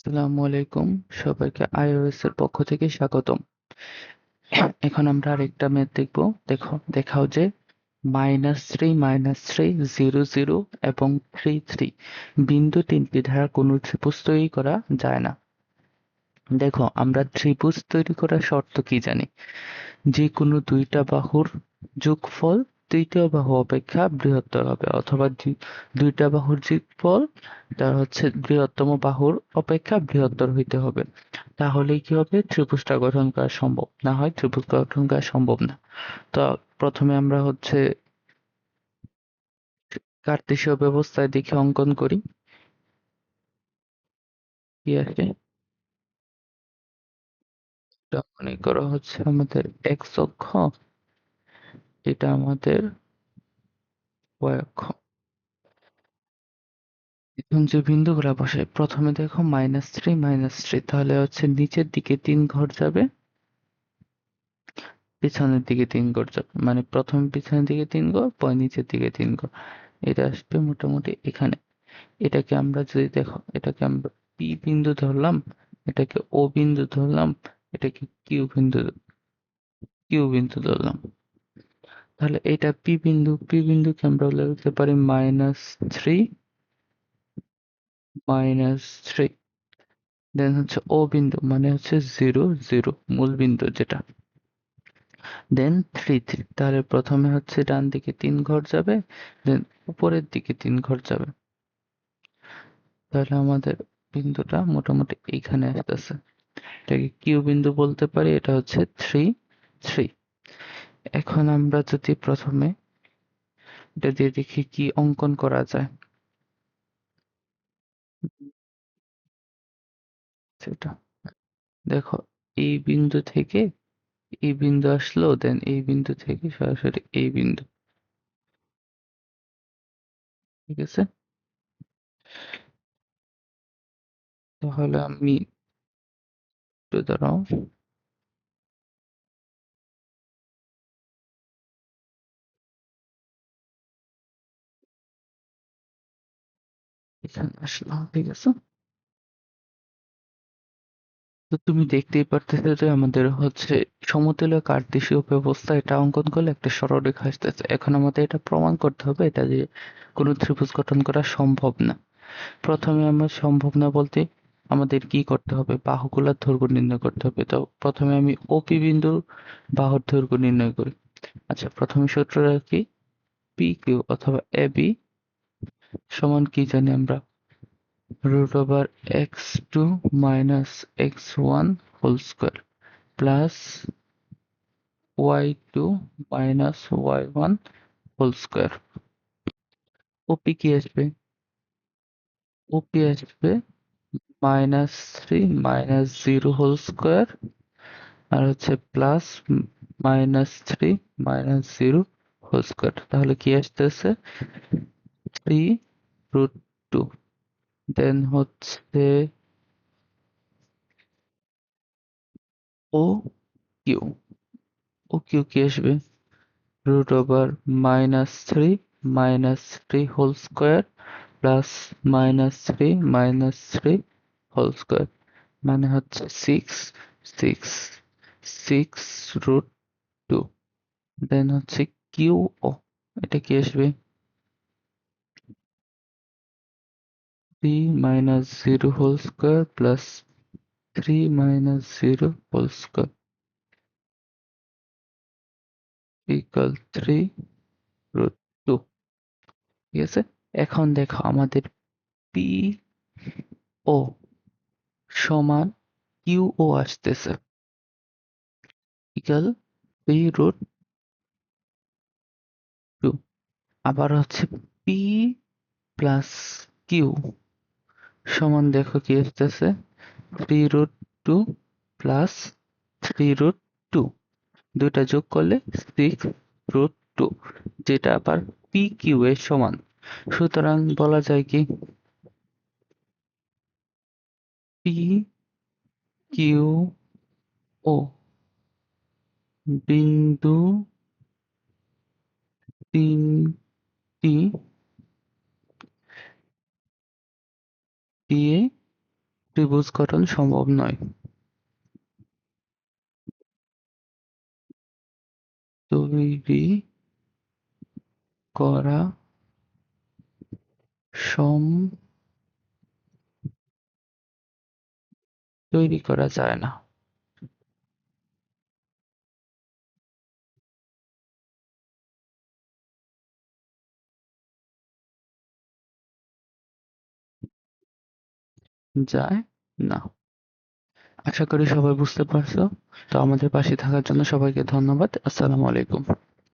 আসসালামু আলাইকুম। সবাইকে iOS এর পক্ষ থেকে স্বাগতম। এখন আমরা আরেকটা ম্যাথ দেখব। দেখাও যে -3, -3, 0, 0 এবং 3, 3 বিন্দু তিনটি দ্বারা কোনো ত্রিভুজ তৈরি করা যায় না। দেখো, আমরা ত্রিভুজ তৈরি করার শর্ত কি জানি? যে কোনো দুইটা বাহুর যোগফল তৃতীয় বাহু অপেক্ষা বৃহত্তর হবে, অথবা দুইটা বাহুর যোগফল তার হচ্ছে বৃহত্তম বাহুর অপেক্ষা বৃহত্তর হইতে হবে। তাহলেই কি হবে? ত্রিভুজটা গঠন করা সম্ভব। না হয় ত্রিভুজ গঠন করা সম্ভব না। তো প্রথমে আমরা হচ্ছে কার্তেশীয় ব্যবস্থায় দেখে অঙ্কন করি। কি আসে? এটা মনে করো হচ্ছে আমাদের এক্স অক্ষ, এটা আমাদের ওয়াই অক্ষ। এখন যে বিন্দুগুলা বসে, প্রথমে দেখো -3, -3, তাহলে হচ্ছে নিচের দিকে 3 ঘর যাবে, পিছনের দিকে 3 ঘর যাবে। মানে প্রথমে পিছনের দিকে 3 ঘর, পরে নিচের দিকে 3 ঘর। এটা আসবে মোটামুটি এখানে। এটাকে আমরা যদি দেখো, এটাকে আমরা পি বিন্দু ধরলাম, এটাকে ও বিন্দু ধরলাম, এটাকে কিউ বিন্দু ধরলাম। তাহলে এটা পি বিন্দুকে আমরা লিখতে পারি -3, -3। দেন হচ্ছে ও বিন্দু মানে হচ্ছে 0, 0 মূল বিন্দু যেটা। দেন 3, 3, তাহলে প্রথমে হচ্ছে ডান দিকে 3 ঘর যাবে, দেন উপরের দিকে 3 ঘর যাবে। তাহলে আমাদের বিন্দুটা মোটামুটি এইখানে আসতেছে। এটাকে কিউ বিন্দু বলতে পারি। এটা হচ্ছে 3, 3। এখন আমরা যদি প্রথমে এটা দিয়ে দেখি কি অঙ্কন করা যায়। সেটা দেখো, এই বিন্দু থেকে এই বিন্দু আসলো, দেন এই বিন্দু থেকে সরাসরি এই বিন্দু। ঠিক আছে? তাহলে আমি একটু দাঁড়াও, এখানে আসলাম। ঠিক আছে? তো তুমি দেখতেই পারতেছো যে আমাদের হচ্ছে সমতুল্য কার্তেশীয় ব্যবস্থা, এটা অঙ্কন করলে একটা সরলরেখা আসতেছে। এখন আমাদের এটা প্রমাণ করতে হবে এটা দিয়ে কোনো ত্রিভুজ গঠন করা সম্ভব না। প্রথমে আমরা সম্ভব না বলতে আমাদের কি করতে হবে? বাহুগুলোর দৈর্ঘ্য নির্ণয় করতে হবে। তো প্রথমে আমি ওপি বিন্দুর বাহুর দৈর্ঘ্য নির্ণয় করি। আচ্ছা, প্রথমে সূত্রটা কি? পি কিউ অথবা এ বি সমান কি জানি আমরা? √x2 - x1 whole square plus y2 - y1 whole square. OP কি আসবে? ওপি আসবে -3 - 0 হোল স্কয়ার, আর হচ্ছে প্লাস -3 - 0 হোল স্কয়ার। তাহলে কি আসতেছে? 3√2। দেন হচ্ছে ও কিউ। ও কিউ কি আসবে? √-3 - 3 whole square plus -3 - 3 whole square, মানে হচ্ছে 6, 6, 6√2। দেন হচ্ছে কিউ ও, এটা কি আসবে? 3 - 0 whole square plus 3 - 0 whole square equal 3√2। ঠিক আছে? এখন দেখো আমাদের পি ও সমান কিউ ও আসতেছে ইকুয়াল 3√2। আবার হচ্ছে পি প্লাস কিউ সমান দেখো কি আসতেছে? 3√2 প্লাস 3√2, দুইটা যোগ করলে 6√2, যেটা আবার পি কিউ এর সমান। সুতরাং বলা যায় কি পি কিউ ও বিন্দু তিনটি দিয়ে ত্রিভুজ গঠন সম্ভব নয়। তৈরি করা সম তৈরি করা যায় না। যায় না। আশা করি সবাই বুঝতে পারছো। তো আমাদের পাশে থাকার জন্য সবাইকে ধন্যবাদ। আসসালামু আলাইকুম।